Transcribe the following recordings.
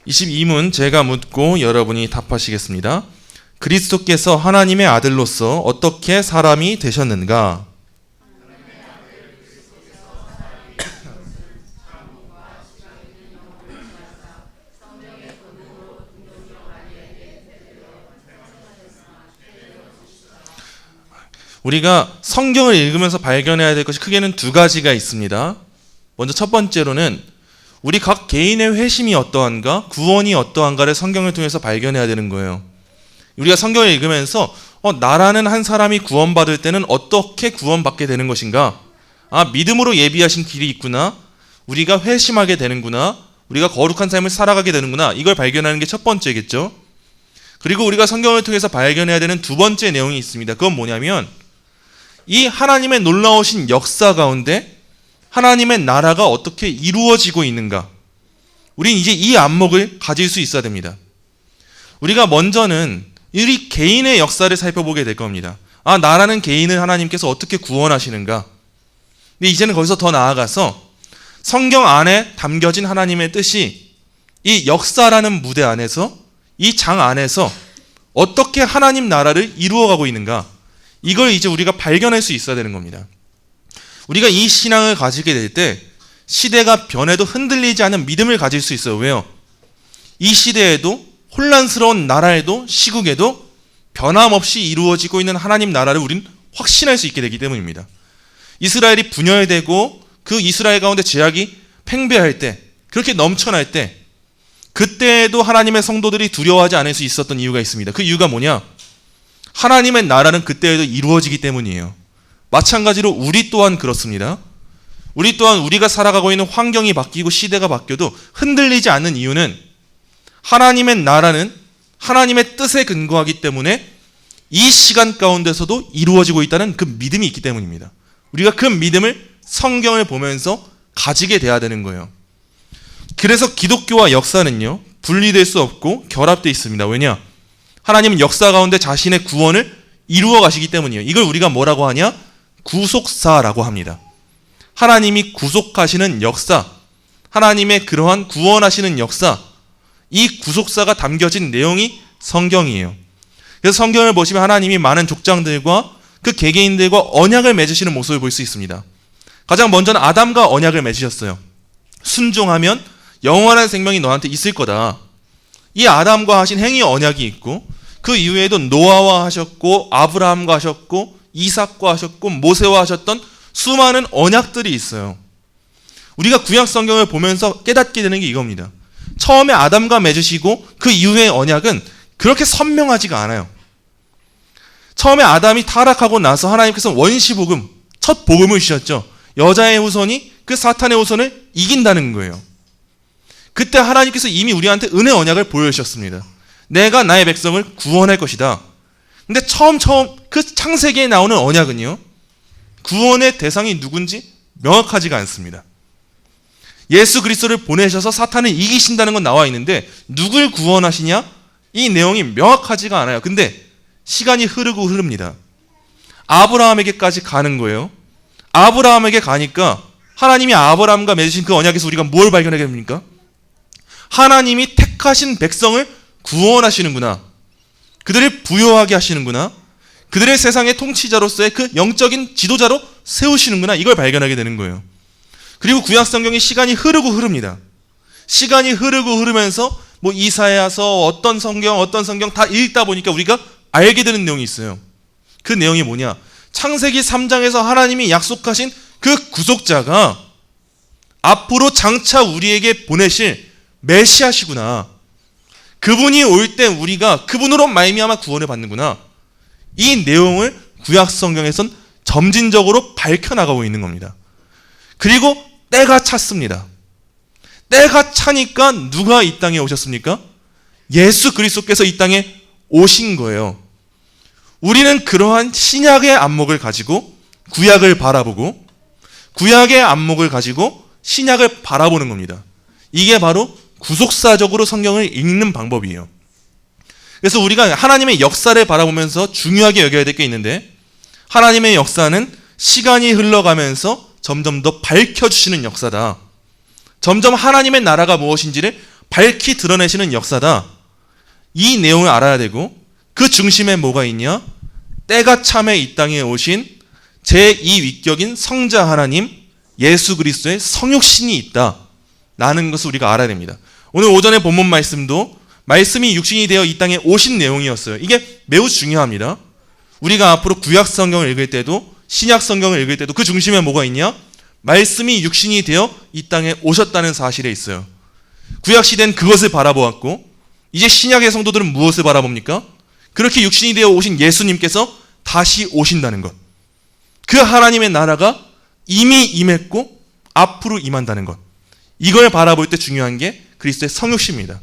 22문 제가 묻고 여러분이 답하시겠습니다. 그리스도께서 하나님의 아들로서 어떻게 사람이 되셨는가? 우리가 성경을 읽으면서 발견해야 될 것이 크게는 두 가지가 있습니다. 먼저 첫 번째로는 우리 각 개인의 회심이 어떠한가, 구원이 어떠한가를 성경을 통해서 발견해야 되는 거예요. 우리가 성경을 읽으면서 나라는 한 사람이 구원받을 때는 어떻게 구원받게 되는 것인가? 믿음으로 예비하신 길이 있구나. 우리가 회심하게 되는구나. 우리가 거룩한 삶을 살아가게 되는구나. 이걸 발견하는 게 첫 번째겠죠. 그리고 우리가 성경을 통해서 발견해야 되는 두 번째 내용이 있습니다. 그건 뭐냐면 이 하나님의 놀라우신 역사 가운데 하나님의 나라가 어떻게 이루어지고 있는가? 우린 이제 이 안목을 가질 수 있어야 됩니다. 우리가 먼저는 우리 개인의 역사를 살펴보게 될 겁니다. 나라는 개인을 하나님께서 어떻게 구원하시는가? 근데 이제는 거기서 더 나아가서 성경 안에 담겨진 하나님의 뜻이 이 역사라는 무대 안에서, 이 장 안에서 어떻게 하나님 나라를 이루어가고 있는가? 이걸 이제 우리가 발견할 수 있어야 되는 겁니다. 우리가 이 신앙을 가지게 될 때 시대가 변해도 흔들리지 않은 믿음을 가질 수 있어요. 왜요? 이 시대에도 혼란스러운 나라에도 시국에도 변함없이 이루어지고 있는 하나님 나라를 우리는 확신할 수 있게 되기 때문입니다. 이스라엘이 분열되고 그 이스라엘 가운데 죄악이 팽배할 때, 그렇게 넘쳐날 때, 그때에도 하나님의 성도들이 두려워하지 않을 수 있었던 이유가 있습니다. 그 이유가 뭐냐? 하나님의 나라는 그때에도 이루어지기 때문이에요. 마찬가지로 우리 또한 그렇습니다. 우리 또한 우리가 살아가고 있는 환경이 바뀌고 시대가 바뀌어도 흔들리지 않는 이유는 하나님의 나라는 하나님의 뜻에 근거하기 때문에 이 시간 가운데서도 이루어지고 있다는 그 믿음이 있기 때문입니다. 우리가 그 믿음을 성경을 보면서 가지게 돼야 되는 거예요. 그래서 기독교와 역사는요, 분리될 수 없고 결합되어 있습니다. 왜냐? 하나님은 역사 가운데 자신의 구원을 이루어 가시기 때문이에요. 이걸 우리가 뭐라고 하냐? 구속사라고 합니다. 하나님이 구속하시는 역사, 하나님의 그러한 구원하시는 역사, 이 구속사가 담겨진 내용이 성경이에요. 그래서 성경을 보시면 하나님이 많은 족장들과 그 개개인들과 언약을 맺으시는 모습을 볼 수 있습니다. 가장 먼저는 아담과 언약을 맺으셨어요. 순종하면 영원한 생명이 너한테 있을 거다. 이 아담과 하신 행위 언약이 있고, 그 이후에도 노아와 하셨고, 아브라함과 하셨고, 이삭과 하셨고, 모세와 하셨던 수많은 언약들이 있어요. 우리가 구약 성경을 보면서 깨닫게 되는 게 이겁니다. 처음에 아담과 맺으시고 그 이후의 언약은 그렇게 선명하지가 않아요. 처음에 아담이 타락하고 나서 하나님께서 원시복음, 첫 복음을 주셨죠. 여자의 후손이 그 사탄의 후손을 이긴다는 거예요. 그때 하나님께서 이미 우리한테 은혜 언약을 보여주셨습니다. 내가 나의 백성을 구원할 것이다. 근데 처음 그 창세기에 나오는 언약은요, 구원의 대상이 누군지 명확하지가 않습니다. 예수 그리스도를 보내셔서 사탄을 이기신다는 건 나와 있는데 누굴 구원하시냐? 이 내용이 명확하지가 않아요. 근데 시간이 흐릅니다. 아브라함에게까지 가는 거예요. 아브라함에게 가니까 하나님이 아브라함과 맺으신 그 언약에서 우리가 뭘 발견하게 됩니까? 하나님이 택하신 백성을 구원하시는구나. 그들을 부요하게 하시는구나. 그들의 세상의 통치자로서의 그 영적인 지도자로 세우시는구나. 이걸 발견하게 되는 거예요. 그리고 구약 성경이 시간이 흐릅니다. 시간이 흐르면서 이사야서 어떤 성경 다 읽다 보니까 우리가 알게 되는 내용이 있어요. 그 내용이 뭐냐? 창세기 3장에서 하나님이 약속하신 그 구속자가 앞으로 장차 우리에게 보내실 메시아시구나. 그분이 올 때 우리가 그분으로 말미암아 구원을 받는구나. 이 내용을 구약 성경에선 점진적으로 밝혀나가고 있는 겁니다. 그리고 때가 찼습니다. 때가 차니까 누가 이 땅에 오셨습니까? 예수 그리스도께서 이 땅에 오신 거예요. 우리는 그러한 신약의 안목을 가지고 구약을 바라보고, 구약의 안목을 가지고 신약을 바라보는 겁니다. 이게 바로 구속사적으로 성경을 읽는 방법이에요. 그래서 우리가 하나님의 역사를 바라보면서 중요하게 여겨야 될 게 있는데, 하나님의 역사는 시간이 흘러가면서 점점 더 밝혀주시는 역사다. 점점 하나님의 나라가 무엇인지를 밝히 드러내시는 역사다. 이 내용을 알아야 되고 그 중심에 뭐가 있냐? 때가 참에 이 땅에 오신 제2위격인 성자 하나님 예수 그리스도의 성육신이 있다 라는 것을 우리가 알아야 됩니다. 오늘 오전에 본문 말씀도 말씀이 육신이 되어 이 땅에 오신 내용이었어요. 이게 매우 중요합니다. 우리가 앞으로 구약 성경을 읽을 때도 신약 성경을 읽을 때도 그 중심에 뭐가 있냐? 말씀이 육신이 되어 이 땅에 오셨다는 사실에 있어요. 구약 시대는 그것을 바라보았고 이제 신약의 성도들은 무엇을 바라봅니까? 그렇게 육신이 되어 오신 예수님께서 다시 오신다는 것. 그 하나님의 나라가 이미 임했고 앞으로 임한다는 것. 이걸 바라볼 때 중요한 게 그리스도의 성육신입니다.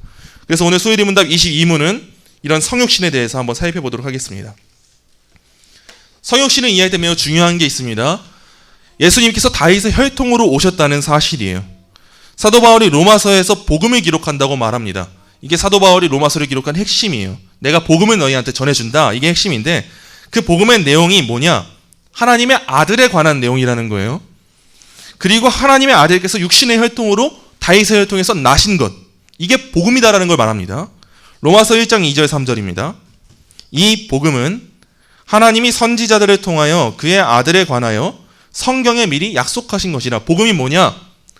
그래서 오늘 소일이 문답 22문은 이런 성육신에 대해서 한번 살펴보도록 하겠습니다. 성육신을 이해할 때 매우 중요한 게 있습니다. 예수님께서 다윗의 혈통으로 오셨다는 사실이에요. 사도 바울이 로마서에서 복음을 기록한다고 말합니다. 이게 사도 바울이 로마서를 기록한 핵심이에요. 내가 복음을 너희한테 전해준다. 이게 핵심인데 그 복음의 내용이 뭐냐? 하나님의 아들에 관한 내용이라는 거예요. 그리고 하나님의 아들께서 육신의 혈통으로 다윗의 혈통에서 나신 것. 이게 복음이다라는 걸 말합니다. 로마서 1장 2절 3절입니다. 이 복음은 하나님이 선지자들을 통하여 그의 아들에 관하여 성경에 미리 약속하신 것이라. 복음이 뭐냐?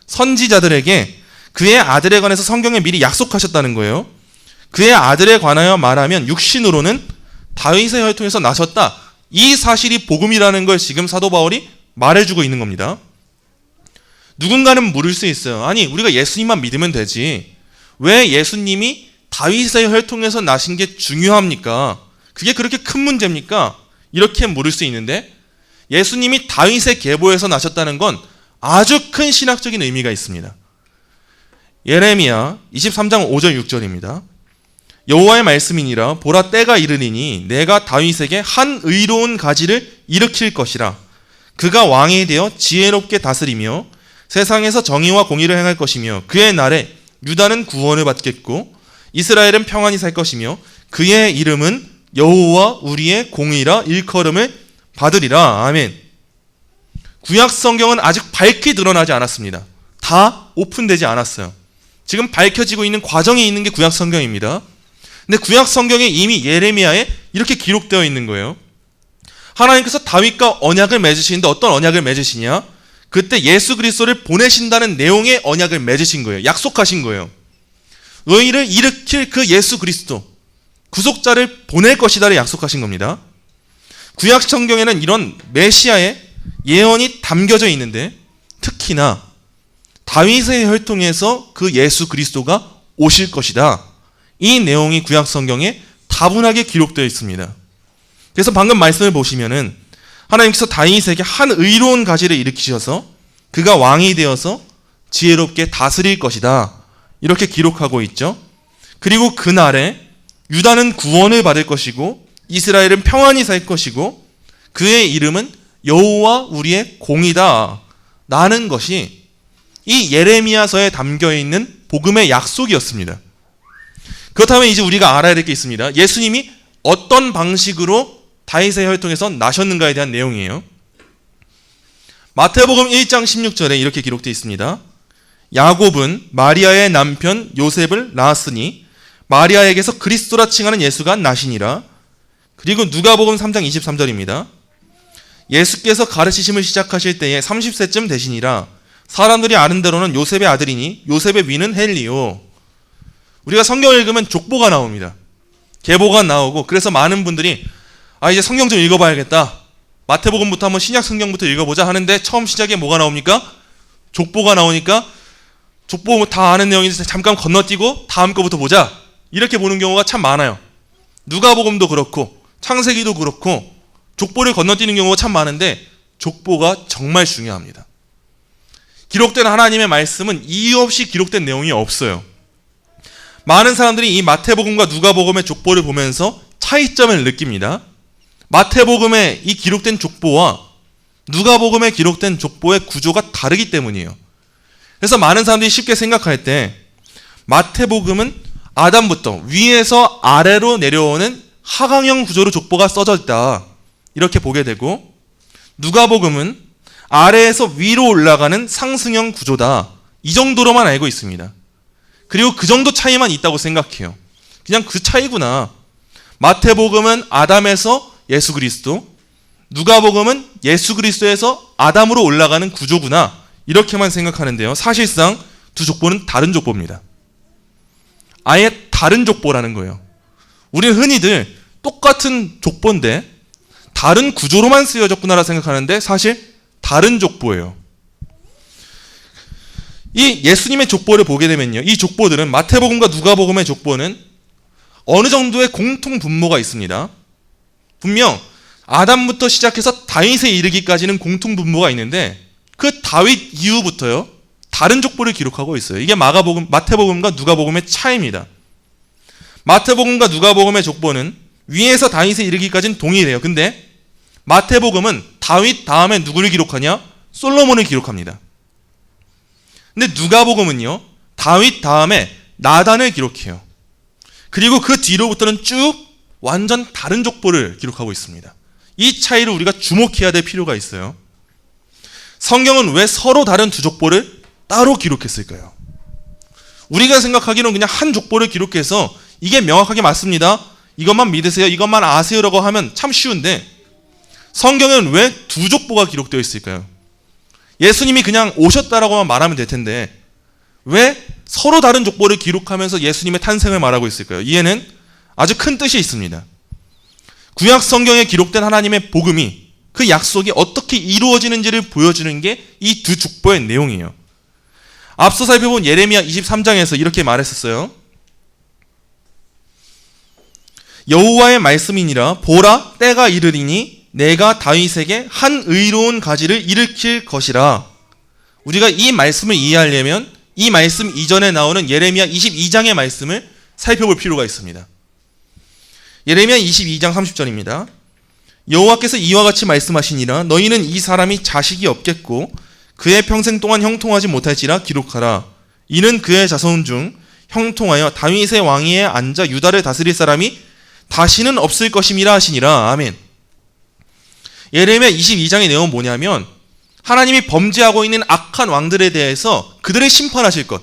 선지자들에게 그의 아들에 관해서 성경에 미리 약속하셨다는 거예요. 그의 아들에 관하여 말하면 육신으로는 다윗의 혈통에서 나셨다. 이 사실이 복음이라는 걸 지금 사도 바울이 말해주고 있는 겁니다. 누군가는 물을 수 있어요. 아니, 우리가 예수님만 믿으면 되지. 왜 예수님이 다윗의 혈통에서 나신 게 중요합니까? 그게 그렇게 큰 문제입니까? 이렇게 물을 수 있는데 예수님이 다윗의 계보에서 나셨다는 건 아주 큰 신학적인 의미가 있습니다. 예레미야 23장 5절 6절입니다. 여호와의 말씀이니라 보라 때가 이르리니 내가 다윗에게 한 의로운 가지를 일으킬 것이라. 그가 왕이 되어 지혜롭게 다스리며 세상에서 정의와 공의를 행할 것이며 그의 날에 유다는 구원을 받겠고 이스라엘은 평안히 살 것이며 그의 이름은 여호와 우리의 공의라 일컬음을 받으리라. 아멘. 구약 성경은 아직 밝히 드러나지 않았습니다. 다 오픈되지 않았어요. 지금 밝혀지고 있는 과정에 있는 게 구약 성경입니다. 근데 구약 성경에 이미 예레미야에 이렇게 기록되어 있는 거예요. 하나님께서 다윗과 언약을 맺으시는데 어떤 언약을 맺으시냐? 그때 예수 그리스도를 보내신다는 내용의 언약을 맺으신 거예요. 약속하신 거예요. 너희를 일으킬 그 예수 그리스도, 구속자를 보낼 것이다를 약속하신 겁니다. 구약 성경에는 이런 메시아의 예언이 담겨져 있는데 특히나 다윗의 혈통에서 그 예수 그리스도가 오실 것이다. 이 내용이 구약 성경에 다분하게 기록되어 있습니다. 그래서 방금 말씀을 보시면은 하나님께서 다윗에게 한 의로운 가지를 일으키셔서 그가 왕이 되어서 지혜롭게 다스릴 것이다. 이렇게 기록하고 있죠. 그리고 그날에 유다는 구원을 받을 것이고 이스라엘은 평안히 살 것이고 그의 이름은 여호와 우리의 공이다 라는 것이 이 예레미야서에 담겨있는 복음의 약속이었습니다. 그렇다면 이제 우리가 알아야 될 게 있습니다. 예수님이 어떤 방식으로 다윗의 혈통에서 나셨는가에 대한 내용이에요. 마태복음 1장 16절에 이렇게 기록되어 있습니다. 야곱은 마리아의 남편 요셉을 낳았으니 마리아에게서 그리스도라 칭하는 예수가 나시니라. 그리고 누가복음 3장 23절입니다. 예수께서 가르치심을 시작하실 때에 30세쯤 되시니라. 사람들이 아는 대로는 요셉의 아들이니 요셉의 위는 헬리오. 우리가 성경을 읽으면 족보가 나옵니다. 계보가 나오고 그래서 많은 분들이 이제 성경 좀 읽어봐야겠다. 마태복음부터 한번 신약 성경부터 읽어보자 하는데 처음 시작에 뭐가 나옵니까? 족보가 나오니까 족보 다 아는 내용인데 잠깐 건너뛰고 다음 거부터 보자. 이렇게 보는 경우가 참 많아요. 누가복음도 그렇고 창세기도 그렇고 족보를 건너뛰는 경우가 참 많은데 족보가 정말 중요합니다. 기록된 하나님의 말씀은 이유 없이 기록된 내용이 없어요. 많은 사람들이 이 마태복음과 누가복음의 족보를 보면서 차이점을 느낍니다. 마태복음에 이 기록된 족보와 누가복음에 기록된 족보의 구조가 다르기 때문이에요. 그래서 많은 사람들이 쉽게 생각할 때 마태복음은 아담부터 위에서 아래로 내려오는 하강형 구조로 족보가 써져 있다. 이렇게 보게 되고 누가복음은 아래에서 위로 올라가는 상승형 구조다. 이 정도로만 알고 있습니다. 그리고 그 정도 차이만 있다고 생각해요. 그냥 그 차이구나. 마태복음은 아담에서 예수 그리스도, 누가복음은 예수 그리스도에서 아담으로 올라가는 구조구나. 이렇게만 생각하는데요. 사실상 두 족보는 다른 족보입니다. 아예 다른 족보라는 거예요. 우리는 흔히들 똑같은 족보인데 다른 구조로만 쓰여졌구나라 생각하는데 사실 다른 족보예요. 이 예수님의 족보를 보게 되면요, 이 족보들은 마태복음과 누가복음의 족보는 어느 정도의 공통 분모가 있습니다. 분명 아담부터 시작해서 다윗에 이르기까지는 공통 분모가 있는데 그 다윗 이후부터요 다른 족보를 기록하고 있어요. 이게 마태복음과 누가복음의 차이입니다. 마태복음과 누가복음의 족보는 위에서 다윗에 이르기까지는 동일해요. 근데 마태복음은 다윗 다음에 누구를 기록하냐? 솔로몬을 기록합니다. 근데 누가복음은요, 다윗 다음에 나단을 기록해요. 그리고 그 뒤로부터는 쭉 완전 다른 족보를 기록하고 있습니다. 이 차이를 우리가 주목해야 될 필요가 있어요. 성경은 왜 서로 다른 두 족보를 따로 기록했을까요? 우리가 생각하기로는 그냥 한 족보를 기록해서 이게 명확하게 맞습니다, 이것만 믿으세요, 이것만 아세요라고 하면 참 쉬운데 성경은 왜 두 족보가 기록되어 있을까요? 예수님이 그냥 오셨다라고만 말하면 될 텐데 왜 서로 다른 족보를 기록하면서 예수님의 탄생을 말하고 있을까요? 이에는 아주 큰 뜻이 있습니다. 구약 성경에 기록된 하나님의 복음이 그 약속이 어떻게 이루어지는지를 보여주는 게 이 두 족보의 내용이에요. 앞서 살펴본 예레미야 23장에서 이렇게 말했었어요. 여호와의 말씀이니라, 보라 때가 이르리니 내가 다윗에게 한 의로운 가지를 일으킬 것이라. 우리가 이 말씀을 이해하려면 이 말씀 이전에 나오는 예레미야 22장의 말씀을 살펴볼 필요가 있습니다. 예레미야 22장 30절입니다. 여호와께서 이와 같이 말씀하시니라, 너희는 이 사람이 자식이 없겠고 그의 평생 동안 형통하지 못할지라 기록하라. 이는 그의 자손 중 형통하여 다윗의 왕위에 앉아 유다를 다스릴 사람이 다시는 없을 것임이라 하시니라. 아멘. 예레미야 22장의 내용은 뭐냐면 하나님이 범죄하고 있는 악한 왕들에 대해서 그들을 심판하실 것,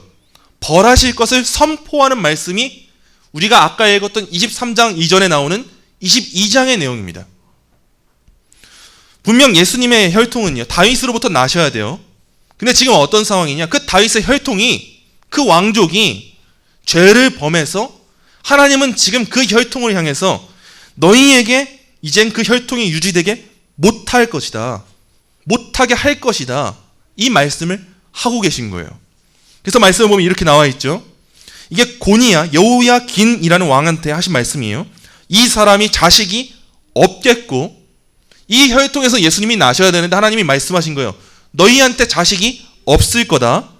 벌하실 것을 선포하는 말씀이 우리가 아까 읽었던 23장 이전에 나오는 22장의 내용입니다. 분명 예수님의 혈통은요, 다윗으로부터 나셔야 돼요. 근데 지금 어떤 상황이냐? 그 다윗의 혈통이, 그 왕족이 죄를 범해서 하나님은 지금 그 혈통을 향해서 너희에게 이젠 그 혈통이 유지되게 못할 것이다, 못하게 할 것이다, 이 말씀을 하고 계신 거예요. 그래서 말씀을 보면 이렇게 나와 있죠. 이게 고니야 여호야긴이라는 왕한테 하신 말씀이에요. 이 사람이 자식이 없겠고, 이 혈통에서 예수님이 나셔야 되는데 하나님이 말씀하신 거예요. 너희한테 자식이 없을 거다.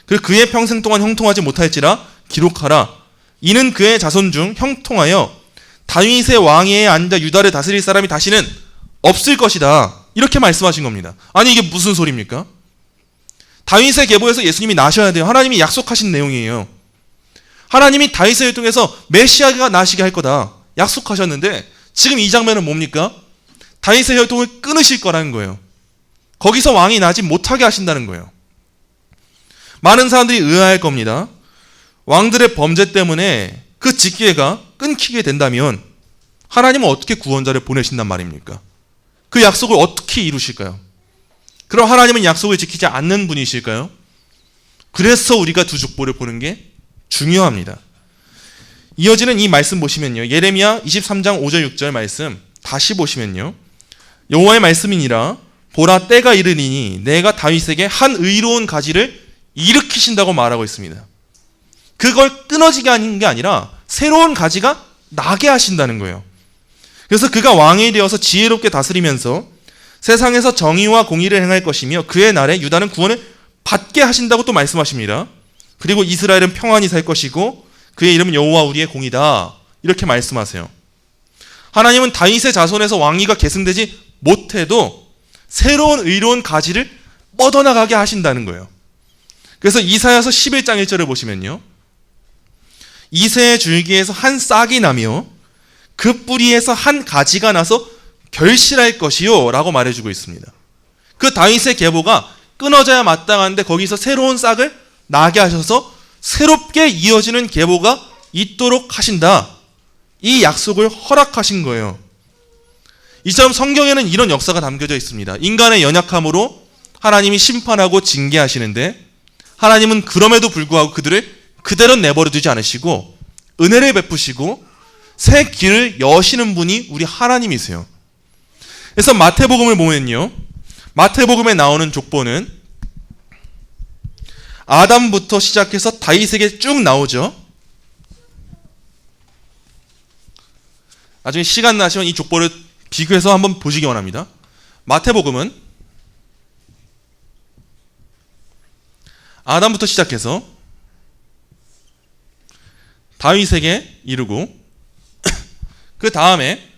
그리고 그의 평생 동안 형통하지 못할지라 기록하라. 이는 그의 자손 중 형통하여 다윗의 왕위에 앉아 유다를 다스릴 사람이 다시는 없을 것이다. 이렇게 말씀하신 겁니다. 아니 이게 무슨 소리입니까? 다윗의 계보에서 예수님이 나셔야 돼요. 하나님이 약속하신 내용이에요. 하나님이 다윗의 혈통에서 메시아가 나시게 할 거다 약속하셨는데 지금 이 장면은 뭡니까? 다윗의 혈통을 끊으실 거라는 거예요. 거기서 왕이 나지 못하게 하신다는 거예요. 많은 사람들이 의아할 겁니다. 왕들의 범죄 때문에 그 직계가 끊기게 된다면 하나님은 어떻게 구원자를 보내신단 말입니까? 그 약속을 어떻게 이루실까요? 그럼 하나님은 약속을 지키지 않는 분이실까요? 그래서 우리가 두 족보를 보는 게 중요합니다. 이어지는 이 말씀 보시면요, 예레미야 23장 5절 6절 말씀 다시 보시면요, 여호와의 말씀이니라, 보라 때가 이르리니 내가 다윗에게 한 의로운 가지를 일으키신다고 말하고 있습니다. 그걸 끊어지게 하는 게 아니라 새로운 가지가 나게 하신다는 거예요. 그래서 그가 왕이 되어서 지혜롭게 다스리면서 세상에서 정의와 공의를 행할 것이며 그의 날에 유다는 구원을 받게 하신다고 또 말씀하십니다. 그리고 이스라엘은 평안히 살 것이고 그의 이름은 여호와 우리의 공이다, 이렇게 말씀하세요. 하나님은 다윗의 자손에서 왕위가 계승되지 못해도 새로운 의로운 가지를 뻗어나가게 하신다는 거예요. 그래서 이사야서 11장 1절을 보시면요, 이새의 줄기에서 한 싹이 나며 그 뿌리에서 한 가지가 나서 결실할 것이요 라고 말해주고 있습니다. 그 다윗의 계보가 끊어져야 마땅한데 거기서 새로운 싹을 나게 하셔서 새롭게 이어지는 계보가 있도록 하신다. 이 약속을 허락하신 거예요. 이처럼 성경에는 이런 역사가 담겨져 있습니다. 인간의 연약함으로 하나님이 심판하고 징계하시는데 하나님은 그럼에도 불구하고 그들을 그대로 내버려 두지 않으시고 은혜를 베푸시고 새 길을 여시는 분이 우리 하나님이세요. 그래서 마태복음을 보면요, 마태복음에 나오는 족보는 아담부터 시작해서 다윗에게 쭉 나오죠. 나중에 시간 나시면 이 족보를 비교해서 한번 보시기 원합니다. 마태복음은 아담부터 시작해서 다윗에게 이르고 그 다음에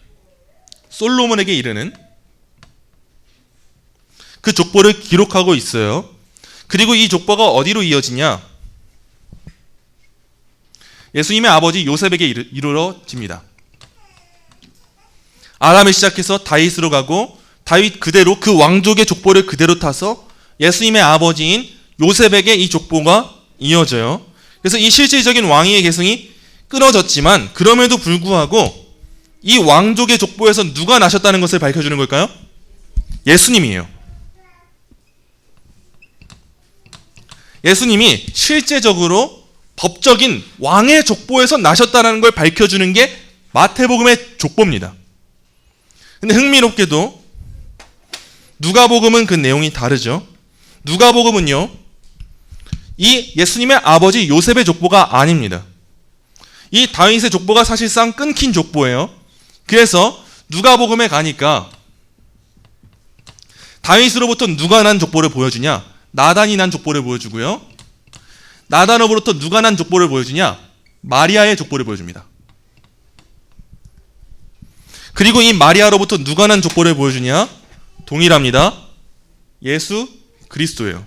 솔로몬에게 이르는 그 족보를 기록하고 있어요. 그리고 이 족보가 어디로 이어지냐? 예수님의 아버지 요셉에게 이르러집니다. 아담을 시작해서 다윗으로 가고 다윗 그대로 그 왕족의 족보를 그대로 타서 예수님의 아버지인 요셉에게 이 족보가 이어져요. 그래서 이 실질적인 왕위의 계승이 끊어졌지만 그럼에도 불구하고 이 왕족의 족보에서 누가 나셨다는 것을 밝혀주는 걸까요? 예수님이에요. 예수님이 실제적으로 법적인 왕의 족보에서 나셨다는 걸 밝혀주는 게 마태복음의 족보입니다. 근데 흥미롭게도 누가복음은 그 내용이 다르죠. 누가복음은요, 이 예수님의 아버지 요셉의 족보가 아닙니다. 이 다윗의 족보가 사실상 끊긴 족보예요. 그래서 누가복음에 가니까 다윗으로부터 누가 난 족보를 보여주냐? 나단이 난 족보를 보여주고요. 나단으로부터 누가 난 족보를 보여주냐? 마리아의 족보를 보여줍니다. 그리고 이 마리아로부터 누가 난 족보를 보여주냐? 동일합니다. 예수 그리스도예요.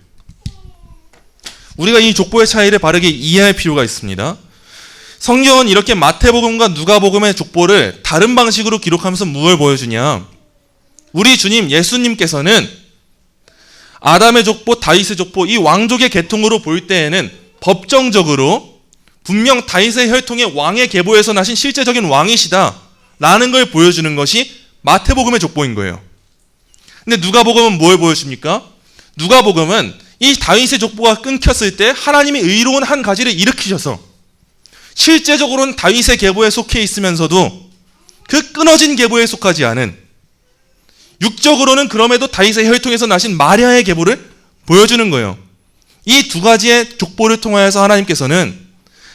우리가 이 족보의 차이를 바르게 이해할 필요가 있습니다. 성경은 이렇게 마태복음과 누가복음의 족보를 다른 방식으로 기록하면서 무엇을 보여주냐? 우리 주님 예수님께서는 아담의 족보, 다윗의 족보, 이 왕족의 계통으로 볼 때에는 법정적으로 분명 다윗의 혈통의 왕의 계보에서 나신 실제적인 왕이시다 라는 걸 보여주는 것이 마태복음의 족보인 거예요. 근데 누가복음은 뭘 보여줍니까? 누가복음은 이 다윗의 족보가 끊겼을 때 하나님이 의로운 한 가지를 일으키셔서 실제적으로는 다윗의 계보에 속해 있으면서도 그 끊어진 계보에 속하지 않은, 육적으로는 그럼에도 다윗의 혈통에서 나신 마리아의 계보를 보여주는 거예요. 이 두 가지의 족보를 통하여서 하나님께서는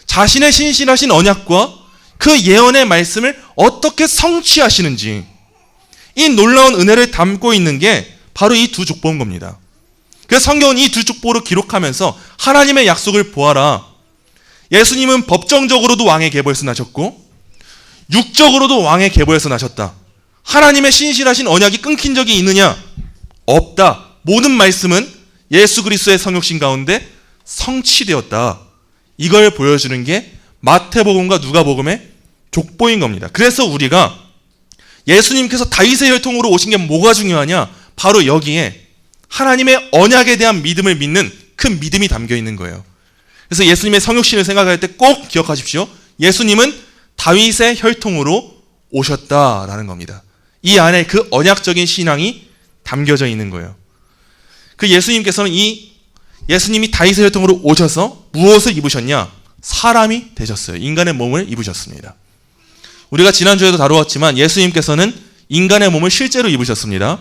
자신의 신실하신 언약과 그 예언의 말씀을 어떻게 성취하시는지, 이 놀라운 은혜를 담고 있는 게 바로 이 두 족보인 겁니다. 그래서 성경은 이 두 족보를 기록하면서 하나님의 약속을 보아라. 예수님은 법정적으로도 왕의 계보에서 나셨고 육적으로도 왕의 계보에서 나셨다. 하나님의 신실하신 언약이 끊긴 적이 있느냐? 없다. 모든 말씀은 예수 그리스도의 성육신 가운데 성취되었다. 이걸 보여주는 게 마태복음과 누가복음의 족보인 겁니다. 그래서 우리가 예수님께서 다윗의 혈통으로 오신 게 뭐가 중요하냐? 바로 여기에 하나님의 언약에 대한 믿음을 믿는 큰 믿음이 담겨 있는 거예요. 그래서 예수님의 성육신을 생각할 때 꼭 기억하십시오. 예수님은 다윗의 혈통으로 오셨다라는 겁니다. 이 안에 그 언약적인 신앙이 담겨져 있는 거예요. 그 예수님께서는 예수님이 다윗의 혈통으로 오셔서 무엇을 입으셨냐? 사람이 되셨어요. 인간의 몸을 입으셨습니다. 우리가 지난주에도 다루었지만 예수님께서는 인간의 몸을 실제로 입으셨습니다.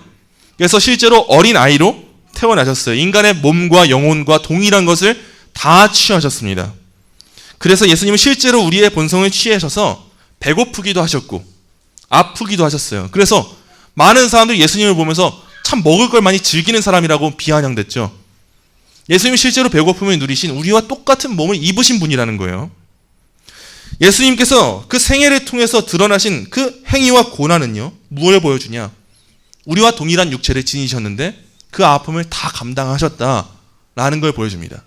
그래서 실제로 어린 아이로 태어나셨어요. 인간의 몸과 영혼과 동일한 것을 다 취하셨습니다. 그래서 예수님은 실제로 우리의 본성을 취하셔서 배고프기도 하셨고 아프기도 하셨어요. 그래서 많은 사람들이 예수님을 보면서 참 먹을 걸 많이 즐기는 사람이라고 비아냥댔죠. 예수님이 실제로 배고픔을 누리신 우리와 똑같은 몸을 입으신 분이라는 거예요. 예수님께서 그 생애를 통해서 드러나신 그 행위와 고난은요, 무엇을 보여주냐? 우리와 동일한 육체를 지니셨는데 그 아픔을 다 감당하셨다라는 걸 보여줍니다.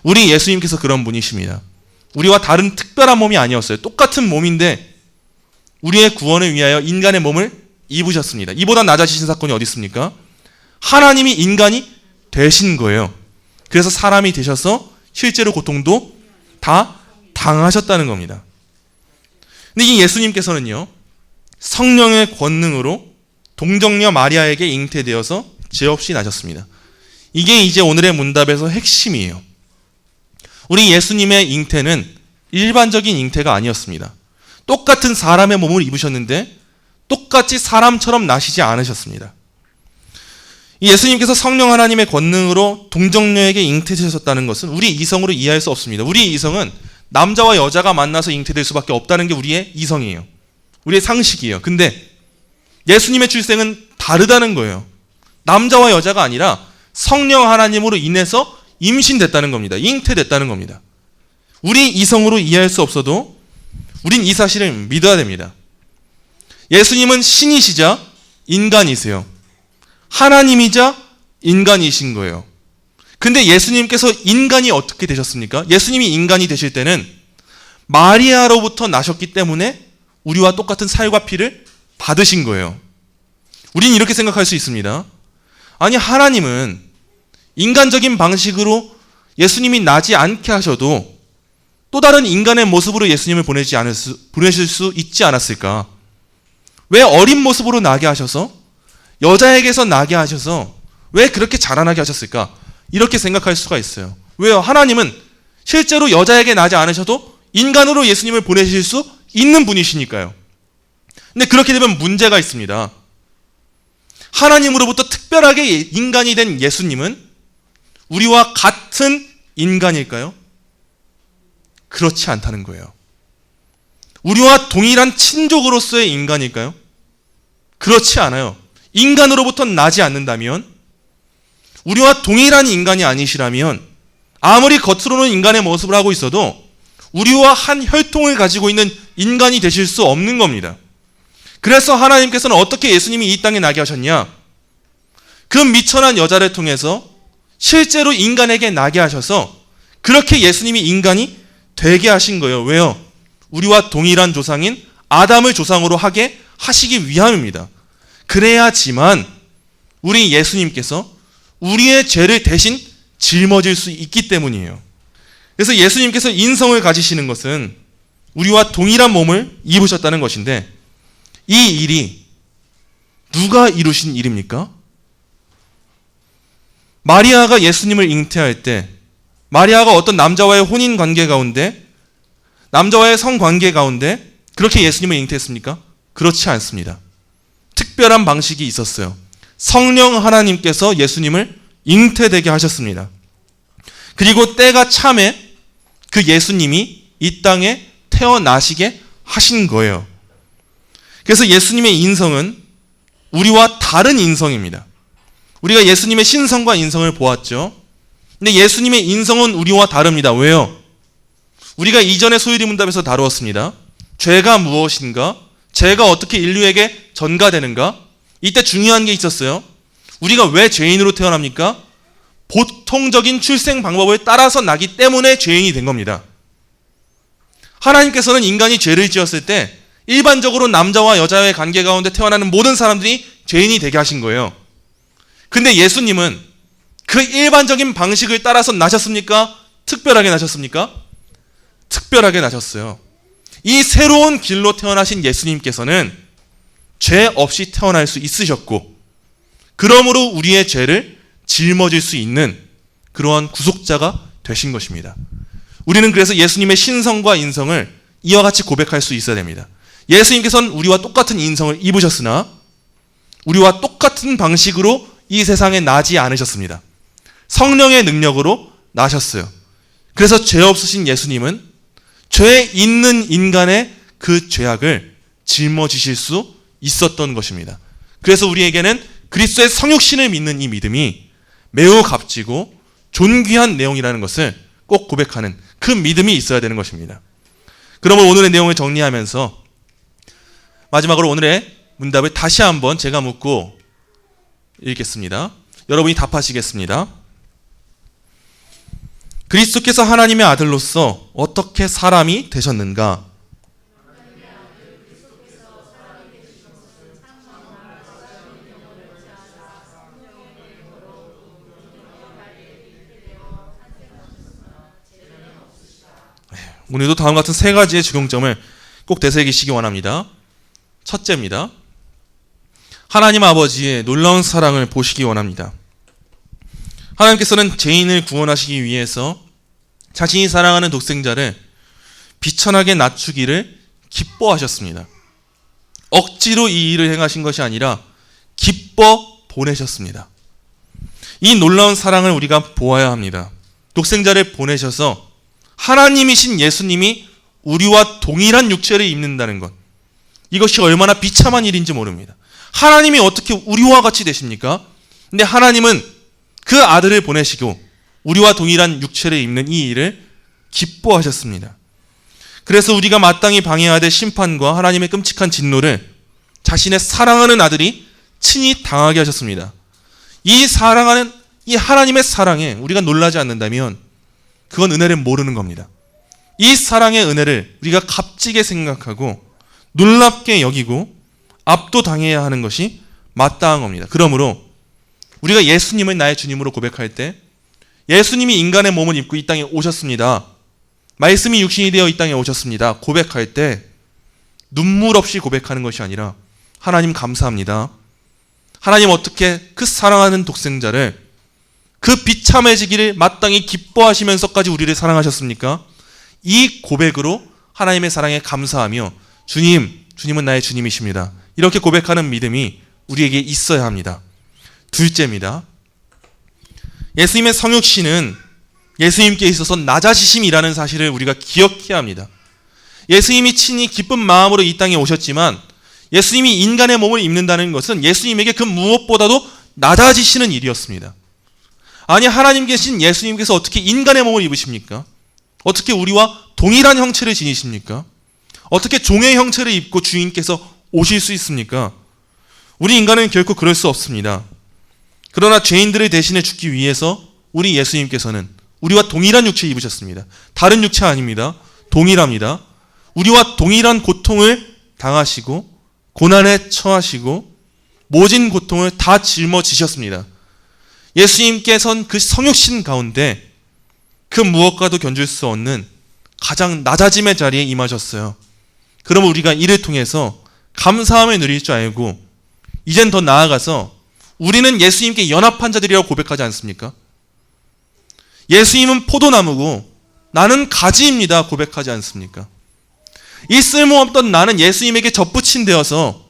우리 예수님께서 그런 분이십니다. 우리와 다른 특별한 몸이 아니었어요. 똑같은 몸인데 우리의 구원을 위하여 인간의 몸을 입으셨습니다. 이보다 낮아지신 사건이 어디 있습니까? 하나님이 인간이 되신 거예요. 그래서 사람이 되셔서 실제로 고통도 다 당하셨다는 겁니다. 근데 이 예수님께서는요, 성령의 권능으로 동정녀 마리아에게 잉태되어서 죄 없이 나셨습니다. 이게 이제 오늘의 문답에서 핵심이에요. 우리 예수님의 잉태는 일반적인 잉태가 아니었습니다. 똑같은 사람의 몸을 입으셨는데 똑같이 사람처럼 나시지 않으셨습니다. 예수님께서 성령 하나님의 권능으로 동정녀에게 잉태되셨다는 것은 우리 이성으로 이해할 수 없습니다. 우리의 이성은 남자와 여자가 만나서 잉태될 수밖에 없다는 게 우리의 이성이에요. 우리의 상식이에요. 근데 예수님의 출생은 다르다는 거예요. 남자와 여자가 아니라 성령 하나님으로 인해서 임신됐다는 겁니다. 잉태됐다는 겁니다. 우리 이성으로 이해할 수 없어도 우린 이 사실을 믿어야 됩니다. 예수님은 신이시자 인간이세요. 하나님이자 인간이신 거예요. 근데 예수님께서 인간이 어떻게 되셨습니까? 예수님이 인간이 되실 때는 마리아로부터 나셨기 때문에 우리와 똑같은 살과 피를 받으신 거예요. 우린 이렇게 생각할 수 있습니다. 아니, 하나님은 인간적인 방식으로 예수님이 나지 않게 하셔도 또 다른 인간의 모습으로 예수님을 보내실 수 있지 않았을까? 왜 어린 모습으로 나게 하셔서 여자에게서 나게 하셔서 왜 그렇게 자라나게 하셨을까? 이렇게 생각할 수가 있어요. 왜요? 하나님은 실제로 여자에게 나지 않으셔도 인간으로 예수님을 보내실 수 있는 분이시니까요. 근데 그렇게 되면 문제가 있습니다. 하나님으로부터 특별하게 인간이 된 예수님은 우리와 같은 인간일까요? 그렇지 않다는 거예요. 우리와 동일한 친족으로서의 인간일까요? 그렇지 않아요. 인간으로부터 나지 않는다면, 우리와 동일한 인간이 아니시라면 아무리 겉으로는 인간의 모습을 하고 있어도 우리와 한 혈통을 가지고 있는 인간이 되실 수 없는 겁니다. 그래서 하나님께서는 어떻게 예수님이 이 땅에 나게 하셨냐? 그 미천한 여자를 통해서 실제로 인간에게 나게 하셔서 그렇게 예수님이 인간이 되게 하신 거예요. 왜요? 우리와 동일한 조상인 아담을 조상으로 하게 하시기 위함입니다. 그래야지만 우리 예수님께서 우리의 죄를 대신 짊어질 수 있기 때문이에요. 그래서 예수님께서 인성을 가지시는 것은 우리와 동일한 몸을 입으셨다는 것인데, 이 일이 누가 이루신 일입니까? 마리아가 예수님을 잉태할 때 마리아가 어떤 남자와의 혼인 관계 가운데, 남자와의 성관계 가운데 그렇게 예수님을 잉태했습니까? 그렇지 않습니다. 특별한 방식이 있었어요. 성령 하나님께서 예수님을 잉태되게 하셨습니다. 그리고 때가 참에 그 예수님이 이 땅에 태어나시게 하신 거예요. 그래서 예수님의 인성은 우리와 다른 인성입니다. 우리가 예수님의 신성과 인성을 보았죠. 근데 예수님의 인성은 우리와 다릅니다. 왜요? 우리가 이전에 소유리 문답에서 다루었습니다. 죄가 무엇인가? 죄가 어떻게 인류에게 전가되는가? 이때 중요한 게 있었어요. 우리가 왜 죄인으로 태어납니까? 보통적인 출생 방법을 따라서 나기 때문에 죄인이 된 겁니다. 하나님께서는 인간이 죄를 지었을 때 일반적으로 남자와 여자의 관계 가운데 태어나는 모든 사람들이 죄인이 되게 하신 거예요. 근데 예수님은 그 일반적인 방식을 따라서 나셨습니까? 특별하게 나셨습니까? 특별하게 나셨어요. 이 새로운 길로 태어나신 예수님께서는 죄 없이 태어날 수 있으셨고, 그러므로 우리의 죄를 짊어질 수 있는 그러한 구속자가 되신 것입니다. 우리는 그래서 예수님의 신성과 인성을 이와 같이 고백할 수 있어야 됩니다. 예수님께서는 우리와 똑같은 인성을 입으셨으나 우리와 똑같은 방식으로 이 세상에 나지 않으셨습니다. 성령의 능력으로 나셨어요. 그래서 죄 없으신 예수님은 죄 있는 인간의 그 죄악을 짊어지실 수 있었던 것입니다. 그래서 우리에게는 그리스도의 성육신을 믿는 이 믿음이 매우 값지고 존귀한 내용이라는 것을 꼭 고백하는 그 믿음이 있어야 되는 것입니다. 그러면 오늘의 내용을 정리하면서 마지막으로 오늘의 문답을 다시 한번 제가 묻고 읽겠습니다. 여러분이 답하시겠습니다. 그리스도께서 하나님의 아들로서 어떻게 사람이 되셨는가? 오늘도 다음 같은 세 가지의 적용점을 꼭 되새기시기 원합니다. 첫째입니다. 하나님 아버지의 놀라운 사랑을 보시기 원합니다. 하나님께서는 죄인을 구원하시기 위해서 자신이 사랑하는 독생자를 비천하게 낮추기를 기뻐하셨습니다. 억지로 이 일을 행하신 것이 아니라 기뻐 보내셨습니다. 이 놀라운 사랑을 우리가 보아야 합니다. 독생자를 보내셔서 하나님이신 예수님이 우리와 동일한 육체를 입는다는 것, 이것이 얼마나 비참한 일인지 모릅니다. 하나님이 어떻게 우리와 같이 되십니까? 근데 하나님은 그 아들을 보내시고 우리와 동일한 육체를 입는 이 일을 기뻐하셨습니다. 그래서 우리가 마땅히 방해해야 될 심판과 하나님의 끔찍한 진노를 자신의 사랑하는 아들이 친히 당하게 하셨습니다. 이 하나님의 사랑에 우리가 놀라지 않는다면 그건 은혜를 모르는 겁니다. 이 사랑의 은혜를 우리가 값지게 생각하고 놀랍게 여기고 압도당해야 하는 것이 마땅한 겁니다. 그러므로 우리가 예수님을 나의 주님으로 고백할 때, 예수님이 인간의 몸을 입고 이 땅에 오셨습니다, 말씀이 육신이 되어 이 땅에 오셨습니다, 고백할 때 눈물 없이 고백하는 것이 아니라 하나님 감사합니다, 하나님 어떻게 그 사랑하는 독생자를 그 비참해지기를 마땅히 기뻐하시면서까지 우리를 사랑하셨습니까? 이 고백으로 하나님의 사랑에 감사하며 주님은 나의 주님이십니다, 이렇게 고백하는 믿음이 우리에게 있어야 합니다. 둘째입니다. 예수님의 성육신은 예수님께 있어서 낮아지심이라는 사실을 우리가 기억해야 합니다. 예수님이 친히 기쁜 마음으로 이 땅에 오셨지만 예수님이 인간의 몸을 입는다는 것은 예수님에게 그 무엇보다도 낮아지시는 일이었습니다. 아니, 하나님 계신 예수님께서 어떻게 인간의 몸을 입으십니까? 어떻게 우리와 동일한 형체를 지니십니까? 어떻게 종의 형체를 입고 주인께서 오실 수 있습니까? 우리 인간은 결코 그럴 수 없습니다. 그러나 죄인들을 대신해 죽기 위해서 우리 예수님께서는 우리와 동일한 육체 입으셨습니다. 다른 육체 아닙니다. 동일합니다. 우리와 동일한 고통을 당하시고 고난에 처하시고 모진 고통을 다 짊어지셨습니다. 예수님께서는 그 성육신 가운데 그 무엇과도 견줄 수 없는 가장 낮아짐의 자리에 임하셨어요. 그러면 우리가 이를 통해서 감사함을 누릴 줄 알고 이젠 더 나아가서 우리는 예수님께 연합한 자들이라고 고백하지 않습니까? 예수님은 포도나무고 나는 가지입니다 고백하지 않습니까? 이 쓸모없던 나는 예수님에게 접붙인 되어서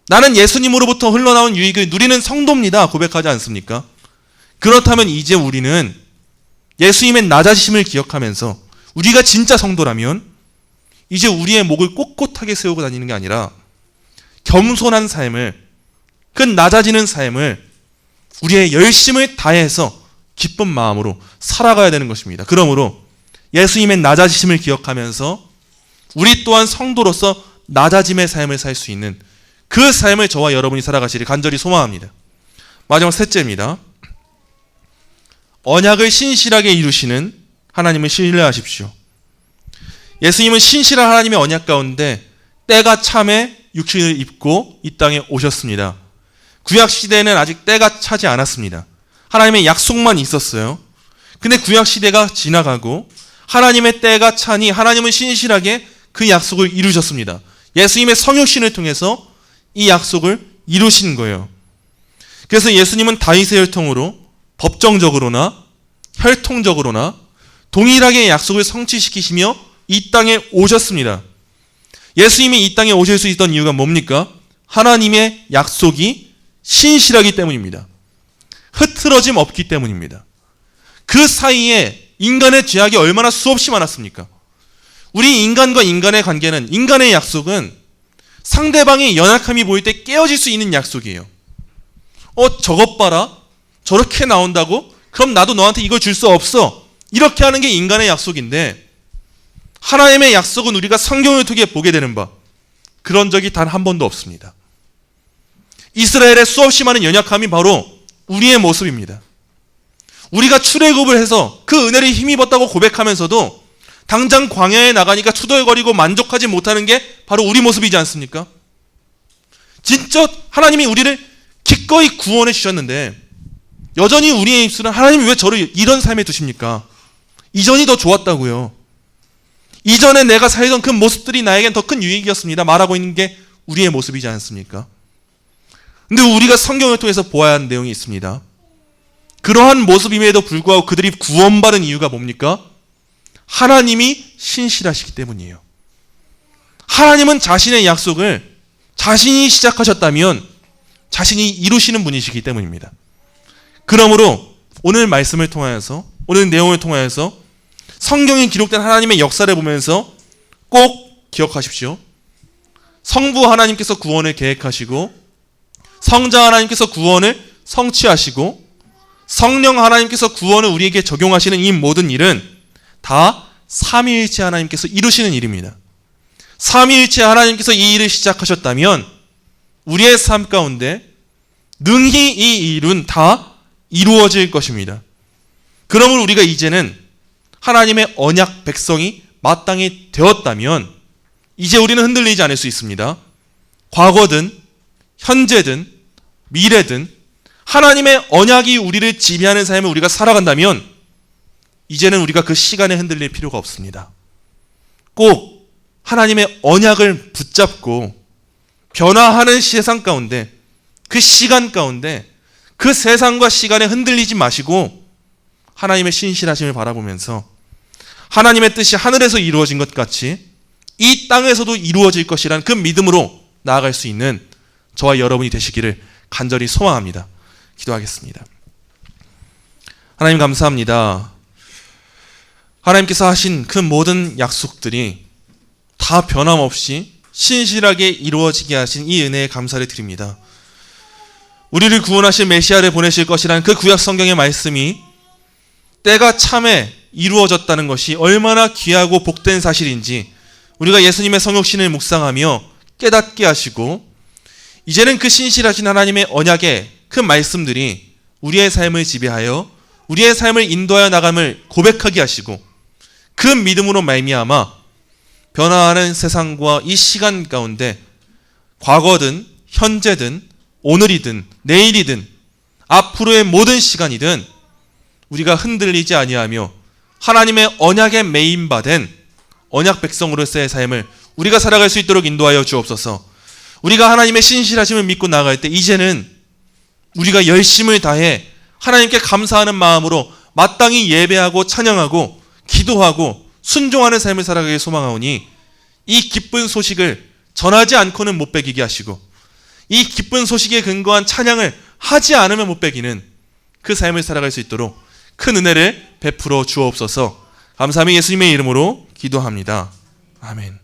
나는 예수님으로부터 흘러나온 유익을 누리는 성도입니다 고백하지 않습니까? 그렇다면 이제 우리는 예수님의 낮아지심을 기억하면서 우리가 진짜 성도라면 이제 우리의 목을 꼿꼿하게 세우고 다니는 게 아니라 겸손한 삶을, 그 낮아지는 삶을 우리의 열심을 다해서 기쁜 마음으로 살아가야 되는 것입니다. 그러므로 예수님의 낮아지심을 기억하면서 우리 또한 성도로서 낮아짐의 삶을 살 수 있는 그 삶을 저와 여러분이 살아가시길 간절히 소망합니다. 마지막 셋째입니다. 언약을 신실하게 이루시는 하나님을 신뢰하십시오. 예수님은 신실한 하나님의 언약 가운데 때가 참에 육신을 입고 이 땅에 오셨습니다. 구약시대에는 아직 때가 차지 않았습니다. 하나님의 약속만 있었어요. 근데 구약시대가 지나가고 하나님의 때가 차니 하나님은 신실하게 그 약속을 이루셨습니다. 예수님의 성육신을 통해서 이 약속을 이루신 거예요. 그래서 예수님은 다윗의 혈통으로 법정적으로나 혈통적으로나 동일하게 약속을 성취시키시며 이 땅에 오셨습니다. 예수님이 이 땅에 오실 수 있던 이유가 뭡니까? 하나님의 약속이 신실하기 때문입니다. 흐트러짐 없기 때문입니다. 그 사이에 인간의 죄악이 얼마나 수없이 많았습니까? 우리 인간과 인간의 관계는, 인간의 약속은 상대방의 연약함이 보일 때 깨어질 수 있는 약속이에요. 저것 봐라, 저렇게 나온다고? 그럼 나도 너한테 이걸 줄 수 없어. 이렇게 하는 게 인간의 약속인데, 하나님의 약속은 우리가 성경을 통해 보게 되는 바, 그런 적이 단 한 번도 없습니다. 이스라엘의 수없이 많은 연약함이 바로 우리의 모습입니다. 우리가 출애굽을 해서 그 은혜를 힘입었다고 고백하면서도 당장 광야에 나가니까 투덜거리고 만족하지 못하는 게 바로 우리 모습이지 않습니까? 진짜 하나님이 우리를 기꺼이 구원해 주셨는데 여전히 우리의 입술은 하나님이 왜 저를 이런 삶에 두십니까? 이전이 더 좋았다고요. 이전에 내가 살던 그 모습들이 나에겐 더 큰 유익이었습니다. 말하고 있는 게 우리의 모습이지 않습니까? 근데 우리가 성경을 통해서 보아야 하는 내용이 있습니다. 그러한 모습임에도 불구하고 그들이 구원받은 이유가 뭡니까? 하나님이 신실하시기 때문이에요. 하나님은 자신의 약속을 자신이 시작하셨다면 자신이 이루시는 분이시기 때문입니다. 그러므로 오늘 말씀을 통하여서, 오늘 내용을 통하여서 성경에 기록된 하나님의 역사를 보면서 꼭 기억하십시오. 성부 하나님께서 구원을 계획하시고, 성자 하나님께서 구원을 성취하시고, 성령 하나님께서 구원을 우리에게 적용하시는 이 모든 일은 다 삼위일체 하나님께서 이루시는 일입니다. 삼위일체 하나님께서 이 일을 시작하셨다면 우리의 삶 가운데 능히 이 일은 다 이루어질 것입니다. 그러므로 우리가 이제는 하나님의 언약 백성이 마땅히 되었다면 이제 우리는 흔들리지 않을 수 있습니다. 과거든 현재든 미래든 하나님의 언약이 우리를 지배하는 삶을 우리가 살아간다면 이제는 우리가 그 시간에 흔들릴 필요가 없습니다. 꼭 하나님의 언약을 붙잡고 변화하는 세상 가운데, 그 시간 가운데 그 세상과 시간에 흔들리지 마시고 하나님의 신실하심을 바라보면서 하나님의 뜻이 하늘에서 이루어진 것 같이 이 땅에서도 이루어질 것이라는 그 믿음으로 나아갈 수 있는 저와 여러분이 되시기를 간절히 소망합니다. 기도하겠습니다. 하나님 감사합니다. 하나님께서 하신 그 모든 약속들이 다 변함없이 신실하게 이루어지게 하신 이 은혜에 감사를 드립니다. 우리를 구원하실 메시아를 보내실 것이라는 그 구약 성경의 말씀이 때가 참에 이루어졌다는 것이 얼마나 귀하고 복된 사실인지 우리가 예수님의 성육신을 묵상하며 깨닫게 하시고, 이제는 그 신실하신 하나님의 언약의 그 말씀들이 우리의 삶을 지배하여 우리의 삶을 인도하여 나감을 고백하게 하시고, 그 믿음으로 말미암아 변화하는 세상과 이 시간 가운데 과거든 현재든 오늘이든 내일이든 앞으로의 모든 시간이든 우리가 흔들리지 아니하며 하나님의 언약에 매인받은 언약 백성으로서의 삶을 우리가 살아갈 수 있도록 인도하여 주옵소서. 우리가 하나님의 신실하심을 믿고 나아갈 때 이제는 우리가 열심을 다해 하나님께 감사하는 마음으로 마땅히 예배하고 찬양하고 기도하고 순종하는 삶을 살아가길 소망하오니, 이 기쁜 소식을 전하지 않고는 못 배기게 하시고 이 기쁜 소식에 근거한 찬양을 하지 않으면 못 배기는 그 삶을 살아갈 수 있도록 큰 은혜를 베풀어 주옵소서. 감사하며 예수님의 이름으로 기도합니다. 아멘.